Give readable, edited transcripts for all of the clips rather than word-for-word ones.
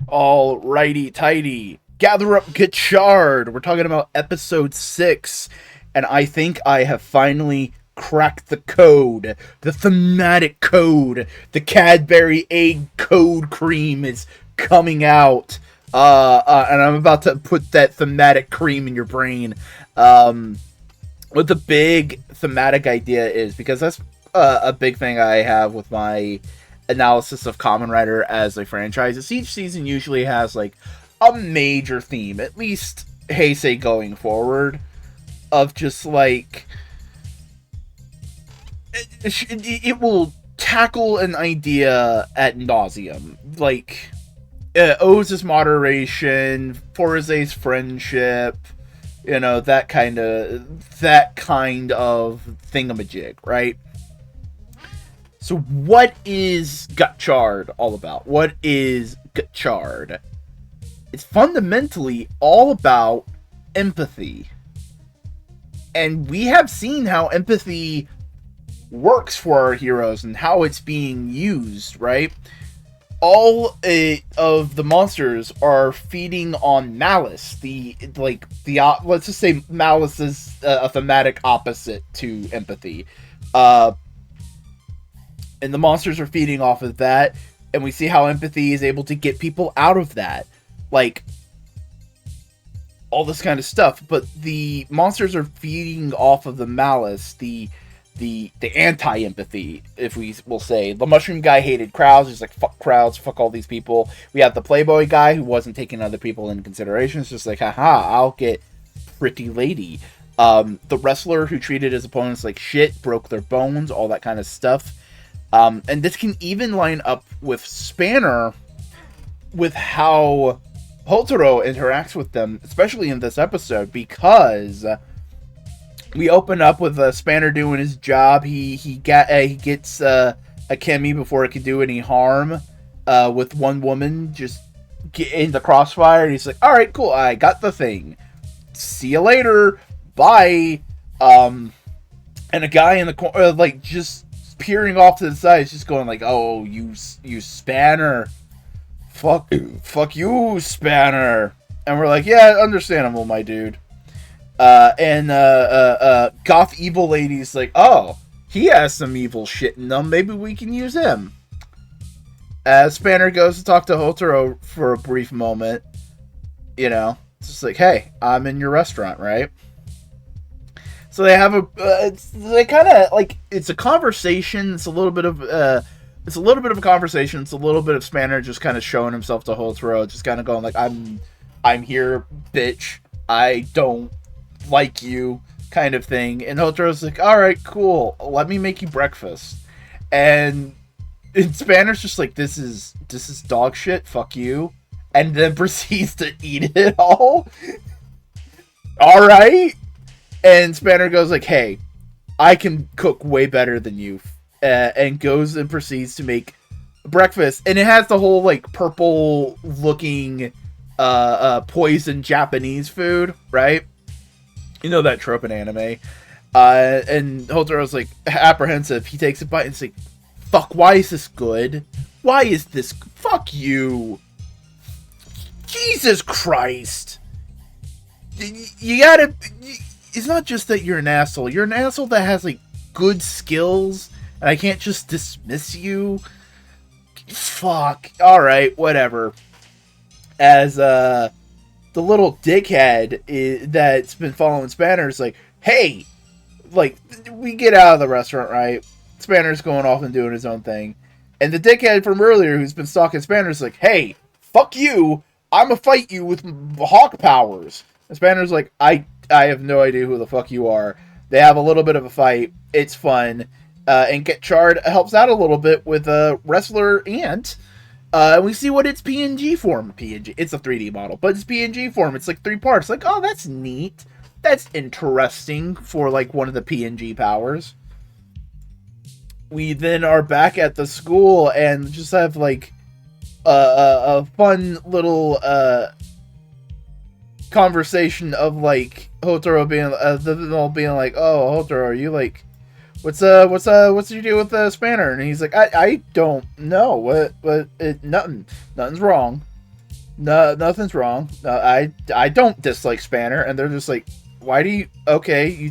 All righty tighty. Gather up, Gotchard. We're talking about episode 6, and I think I have finally cracked the code. The thematic code. The Cadbury egg code cream is coming out. And I'm about to put that thematic cream in your brain. What the big thematic idea is, because that's a big thing I have with my analysis of Kamen Rider as a franchise, is each season usually has like a major theme, at least Heisei going forward, of just like it will tackle an idea at nauseum, like O's moderation, Foruse's friendship, that kind of thingamajig, right? So what is Gotchard all about? What is Gotchard? It's fundamentally all about empathy. And we have seen how empathy works for our heroes and how it's being used, right? All of the monsters are feeding on malice. Let's just say malice is a thematic opposite to empathy. And the monsters are feeding off of that, and we see how empathy is able to get people out of that. Like, all this kind of stuff. But the monsters are feeding off of the malice, the anti-empathy, if we will say. The mushroom guy hated crowds. He's like, fuck crowds, fuck all these people. We have the playboy guy who wasn't taking other people into consideration. It's just like, haha, I'll get pretty lady. The wrestler who treated his opponents like shit, broke their bones, all that kind of stuff. And this can even line up with Spanner, with how Hotaro interacts with them, especially in this episode, because we open up with Spanner doing his job. He gets a Kemi before it can do any harm, with one woman just get in the crossfire, and he's like, all right, cool, I got the thing. See you later. Bye. And a guy in the corner, just peering off to the side, is just going like, "Oh, you Spanner, fuck you, Spanner." And we're like, "Yeah, understandable, my dude." And goth evil lady's like, "Oh, he has some evil shit in him. Maybe we can use him." As Spanner goes to talk to Hotaro for a brief moment, it's just like, "Hey, I'm in your restaurant, right?" So they have it's a conversation. It's a little bit of a conversation. It's a little bit of Spanner just kind of showing himself to Hotaro, just kind of going like, I'm here, bitch. I don't like you, kind of thing. And Hotaro's like, all right, cool. Let me make you breakfast. And Spanner's just like, this is dog shit. Fuck you. And then proceeds to eat it all. All right. And Spanner goes like, hey, I can cook way better than you. And goes and proceeds to make breakfast. And it has the whole, purple looking poison Japanese food, right? You know that trope in anime. And Hotaro's, apprehensive. He takes a bite and it's like, fuck, why is this good? Why is this... Fuck you. Jesus Christ. You gotta... It's not just that you're an asshole. You're an asshole that has, good skills, and I can't just dismiss you. Fuck. Alright, whatever. As, the little dickhead that's been following Spanner's like, hey! We get out of the restaurant, right? Spanner's going off and doing his own thing. And the dickhead from earlier who's been stalking Spanner's like, hey, fuck you! I'ma fight you with hawk powers. And Spanner's like, I have no idea who the fuck you are. They have a little bit of a fight. It's fun. And Gotchard helps out a little bit with a wrestler Ant. And we see what its PNG form. It's a 3D model, but it's PNG form. It's 3 parts. Oh, that's neat. That's interesting for one of the PNG powers. We then are back at the school and just have a fun little conversation of Hotaro being like, oh, Hotaro, are you what's your deal with Spanner? And he's like, I don't know. Nothing's wrong. No, nothing's wrong. I don't dislike Spanner, and they're just like, why do you? Okay,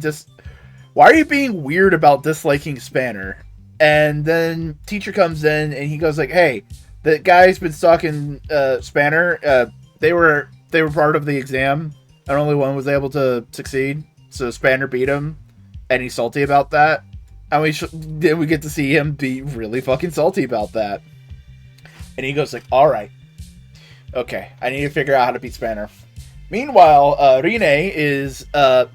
why are you being weird about disliking Spanner? And then teacher comes in and he goes like, hey, the guy's been stalking Spanner. They were part of the exam, and only one was able to succeed. So Spanner beat him, and he's salty about that. And we get to see him be really fucking salty about that. And he goes like, all right. Okay, I need to figure out how to beat Spanner. Meanwhile, Rine is, I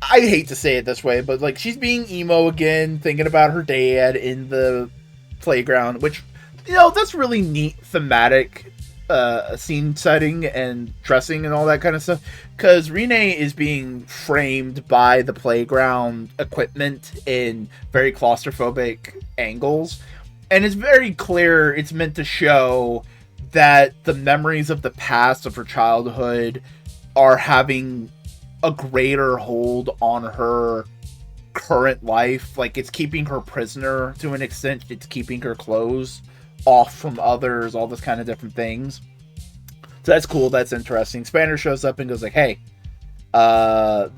hate to say it this way, but, like, she's being emo again, thinking about her dad in the playground, which, that's really neat thematic, scene setting and dressing and all that kind of stuff, because Rine is being framed by the playground equipment in very claustrophobic angles, and it's very clear it's meant to show that the memories of the past of her childhood are having a greater hold on her current life. Like, it's keeping her prisoner to an extent. It's keeping her clothes off from others, all this kind of different things. So that's cool. That's interesting. Spanner shows up and goes like, hey, the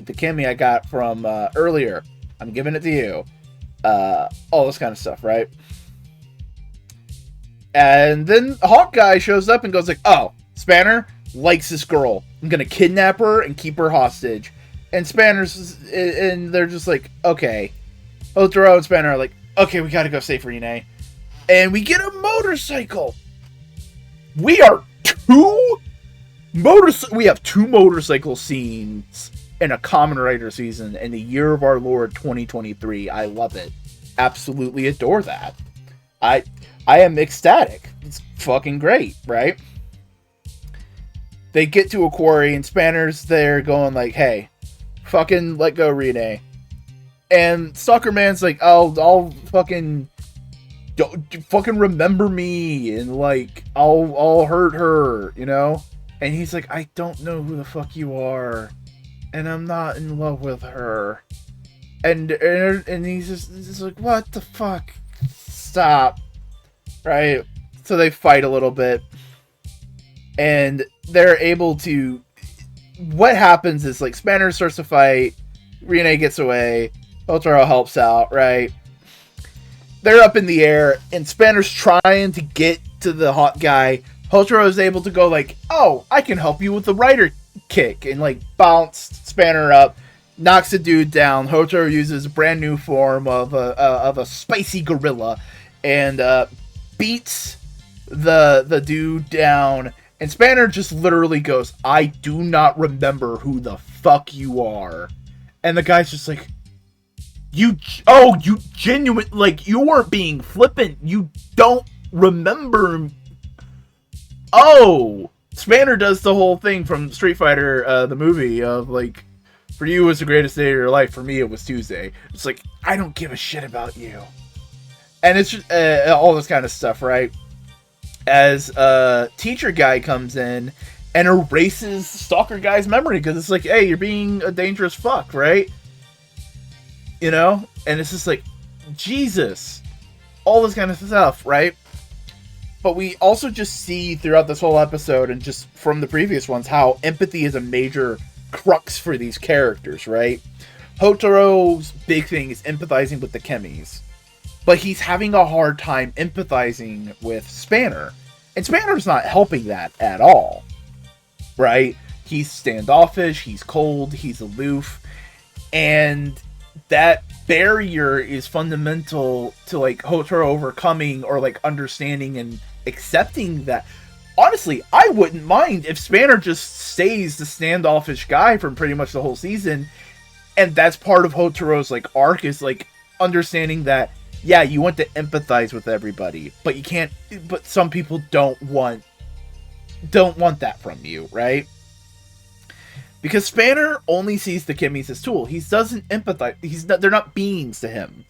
Kimmy I got from earlier, I'm giving it to you. All this kind of stuff, right? And then Hawkeye shows up and goes like, oh, Spanner likes this girl. I'm going to kidnap her and keep her hostage. And they're just like, okay. Otaro and Spanner are like, okay, we got to go save Rine. And we get a motorcycle. We have two motorcycle scenes in a Kamen Rider season in the year of our Lord 2023. I love it. Absolutely adore that. I am ecstatic. It's fucking great, right? They get to a quarry and Spanner's there going like, hey, fucking let go Rine. And Stalker Man's like, I'll fucking remember me and like I'll hurt her, And he's like, I don't know who the fuck you are, and I'm not in love with her. And he's just like, what the fuck? Stop. Right? So they fight a little bit. And they're able to... What happens is, like, Spanner starts to fight. Rine gets away. Otaro helps out, right? They're up in the air, and Spanner's trying to get to the hot guy. Otaro is able to go like, oh, I can help you with the rider kick. And, like, bounce Spanner up. Knocks the dude down. Otaro uses a brand new form of a spicy gorilla. And, beats the dude down, and Spanner just literally goes, I do not remember who the fuck you are. And the guy's just like, you genuine, like, you weren't being flippant, you don't remember. Oh, Spanner does the whole thing from Street Fighter, the movie, of like, for you it was the greatest day of your life, for me it was Tuesday. It's like, I don't give a shit about you. And it's just, all this kind of stuff, right? As teacher guy comes in and erases Stalker guy's memory because it's like, hey, you're being a dangerous fuck, right? And it's just like, Jesus. All this kind of stuff, right? But we also just see throughout this whole episode and just from the previous ones how empathy is a major crux for these characters, right? Hotaro's big thing is empathizing with the Kemis. But he's having a hard time empathizing with Spanner. And Spanner's not helping that at all. Right? He's standoffish, he's cold, he's aloof. And that barrier is fundamental to, like, Hotaro overcoming or, like, understanding and accepting that. Honestly, I wouldn't mind if Spanner just stays the standoffish guy from pretty much the whole season. And that's part of Hotaro's, like, arc is, like, understanding that yeah, you want to empathize with everybody, but you can't, but some people don't want that from you, right? Because Spanner only sees the Kimmies as tool. He doesn't empathize. They're not beings to him.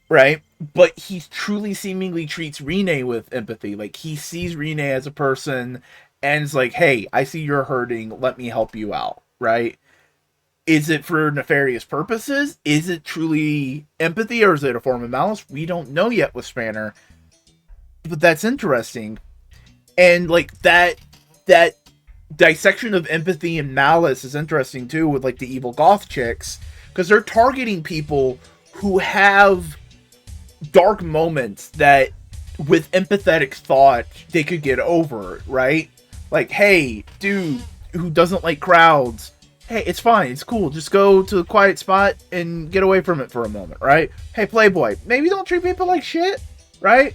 Right? But he truly seemingly treats Rine with empathy. Like, he sees Rine as a person and is like, hey, I see you're hurting. Let me help you out. Right? Is it for nefarious purposes? Is it truly empathy, or is it a form of malice? We don't know yet with Spanner. But that's interesting. And like that dissection of empathy and malice is interesting too, with like the evil goth chicks, because they're targeting people who have dark moments that with empathetic thought they could get over, right? Like, hey, dude who doesn't like crowds, hey, it's fine, it's cool, just go to a quiet spot and get away from it for a moment, right? Hey, playboy, maybe don't treat people like shit, right?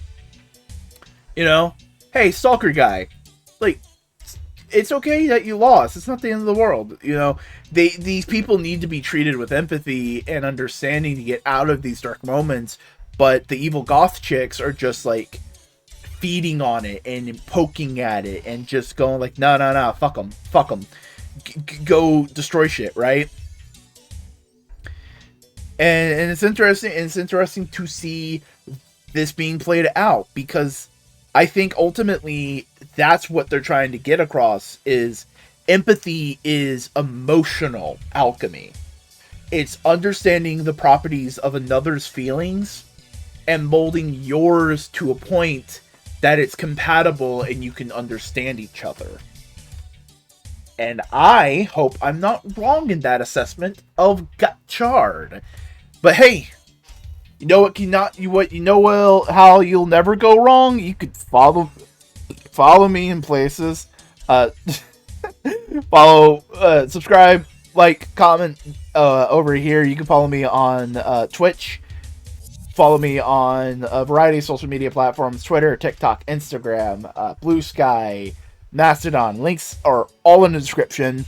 You know, hey, stalker guy, like, it's okay that you lost. It's not the end of the world. You know, these people need to be treated with empathy and understanding to get out of these dark moments. But the evil goth chicks are just like feeding on it and poking at it and just going like, no, fuck them, go destroy shit, right? And it's interesting. And it's interesting to see this being played out, because I think ultimately that's what they're trying to get across, is empathy is emotional alchemy. It's understanding the properties of another's feelings and molding yours to a point that it's compatible and you can understand each other. And I hope I'm not wrong in that assessment of Gotchard. But hey, you know what? How you'll never go wrong? You could follow me in places. Subscribe, like, comment over here. You can follow me on Twitch. Follow me on a variety of social media platforms: Twitter, TikTok, Instagram, Blue Sky, Mastodon. Links are all in the description.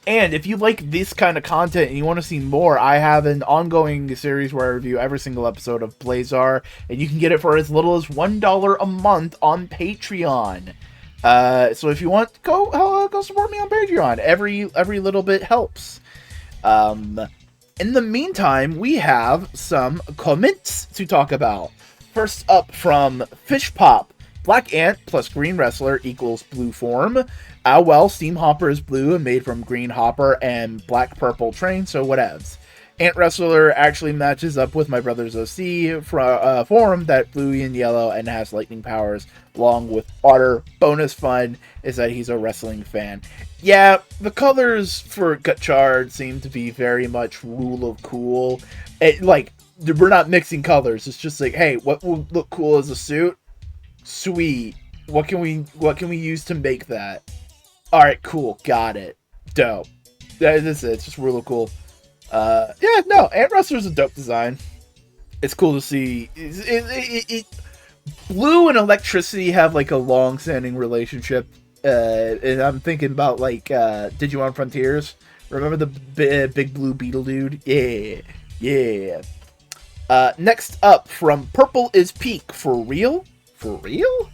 And if you like this kind of content and you want to see more, I have an ongoing series where I review every single episode of Blazar, and you can get it for as little as $1 a month on Patreon. So if you want, go support me on Patreon. Every little bit helps. In the meantime, we have some comments to talk about. First up from Fish Pop. Black Ant plus Green Wrestler equals blue form. Well, Steam Hopper is blue and made from Green Hopper and Black Purple Train, so whatevs. Ant Wrestler actually matches up with my brother's OC form, that blue and yellow and has lightning powers, along with water. Bonus fun is that he's a wrestling fan. Yeah, the colors for Gotchard seem to be very much rule of cool. We're not mixing colors. It's just like, hey, what will look cool as a suit? Sweet. What can we use to make that? All right, cool, got it. Dope. That's it. It's just real cool. Ant Wrestler's a dope design. It's cool to see. Blue and electricity have like a long-standing relationship, and I'm thinking about like Digimon Frontiers. Remember the big blue beetle dude? Yeah. Next up from Purple is Peak. For real? For real?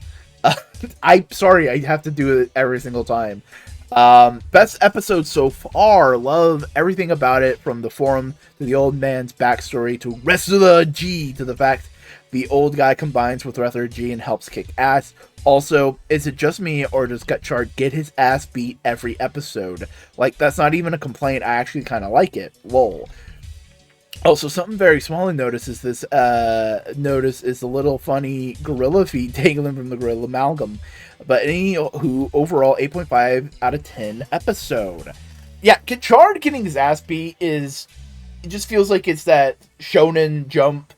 I'm sorry, I have to do it every single time. Best episode so far. Love everything about it, from the forum to the old man's backstory to Wrestler G, to the fact the old guy combines with Wrestler G and helps kick ass. Also, is it just me, or does Gotchard get his ass beat every episode? Like, that's not even a complaint. I actually kind of like it. Lol. Also, something very small to notice is this. Notice is the little funny gorilla feet dangling from the gorilla amalgam. But overall 8.5 out of 10 episode. Yeah, Gotchard getting his ass beat it just feels like it's that Shonen Jump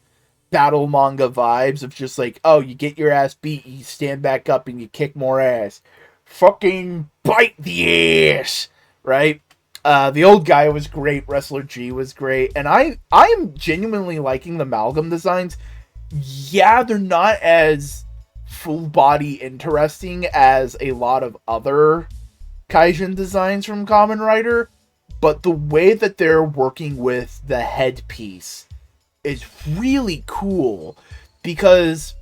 battle manga vibes of just like, oh, you get your ass beat, you stand back up and you kick more ass. Fucking bite the ass, right? The old guy was great. Wrestler G was great. And I am genuinely liking the amalgam designs. Yeah, they're not as full body interesting as a lot of other Kaijin designs from Kamen Rider, but the way that they're working with the headpiece is really cool, because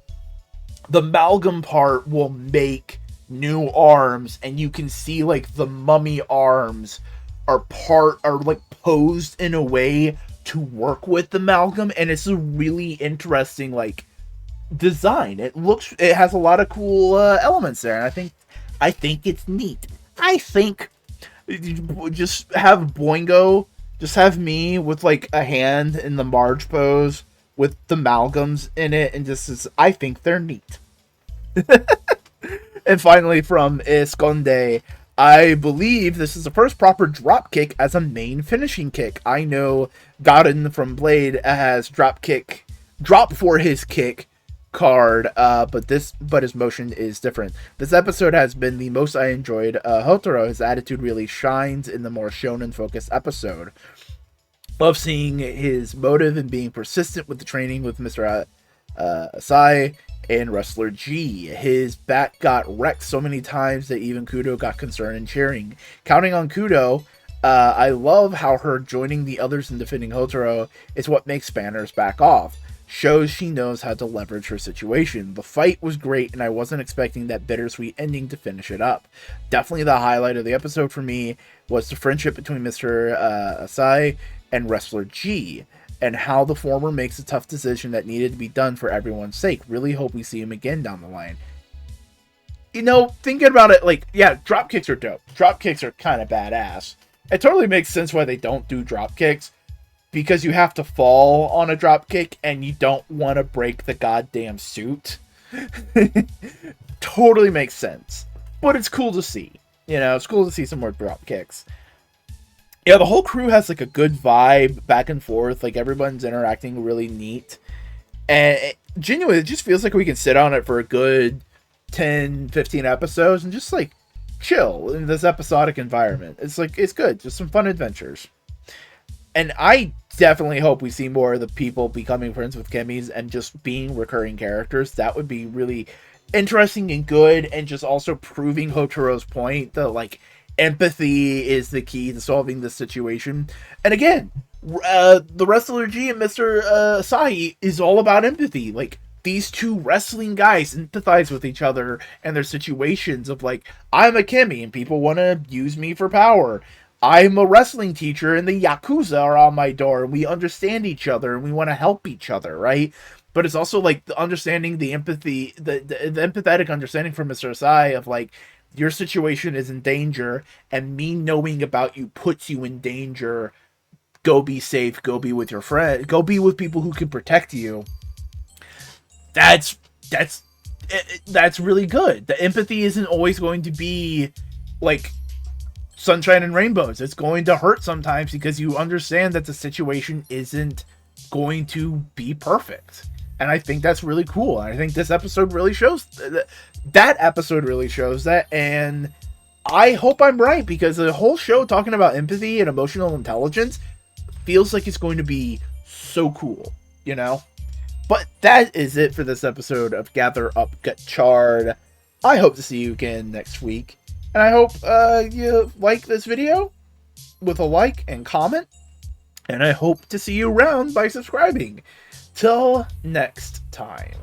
the amalgam part will make new arms, and you can see like the mummy arms are like posed in a way to work with the amalgam, and it's a really interesting like design. It has a lot of cool elements there, and I think it's neat. I think just have Boingo, just have me with like a hand in the Marge pose with the amalgams in it, and I think they're neat. And finally, from Esconde, I believe this is the first proper drop kick as a main finishing kick. I know Godin from Blade has drop for his kick card, but his motion is different. This episode has been the most I enjoyed. Hotaro, his attitude really shines in the more shonen focused episode. Love seeing his motive and being persistent with the training with Mr. Asai and Wrestler G. His back got wrecked so many times that even Kudo got concerned and cheering. Counting on Kudo, I love how her joining the others in defending Hotaro is what makes Banner's back off. Shows she knows how to leverage her situation. The fight was great, and I wasn't expecting that bittersweet ending to finish it up. Definitely the highlight of the episode for me was the friendship between Mr. Asai and Wrestler G, and how the former makes a tough decision that needed to be done for everyone's sake. Really hope we see him again down the line. You know, thinking about it, like, yeah, drop kicks are dope. Drop kicks are kind of badass. It totally makes sense why they don't do drop kicks, because you have to fall on a drop kick and you don't want to break the goddamn suit. Totally makes sense. But it's cool to see. You know, it's cool to see some more drop kicks. Yeah, the whole crew has like a good vibe back and forth. Like everyone's interacting really neat. And genuinely, it just feels like we can sit on it for a good 10, 15 episodes and just like chill in this episodic environment. It's like, it's good. Just some fun adventures. And I definitely hope we see more of the people becoming friends with Kimmy's and just being recurring characters. That would be really interesting and good, and just also proving Hotaro's point that, like, empathy is the key to solving this situation. And again, the Wrestler G and Mr. Asai is all about empathy. Like, these two wrestling guys empathize with each other and their situations of, like, I'm a Kimmy and people want to use me for power. I'm a wrestling teacher and the Yakuza are on my door, and we understand each other and we want to help each other, right? But it's also like the understanding, the empathy, the empathetic understanding from Mr. Asai of like, your situation is in danger and me knowing about you puts you in danger. Go be safe, go be with your friend, go be with people who can protect you. That's really good. The empathy isn't always going to be like sunshine and rainbows. It's going to hurt sometimes because you understand that the situation isn't going to be perfect. And I think that's really cool. And I think this episode really shows that episode really shows that. And I hope I'm right, because the whole show talking about empathy and emotional intelligence feels like it's going to be so cool, you know? But that is it for this episode of Gather Up Gotchard. I hope to see you again next week. And I hope you like this video with a like and comment. And I hope to see you around by subscribing. Till next time.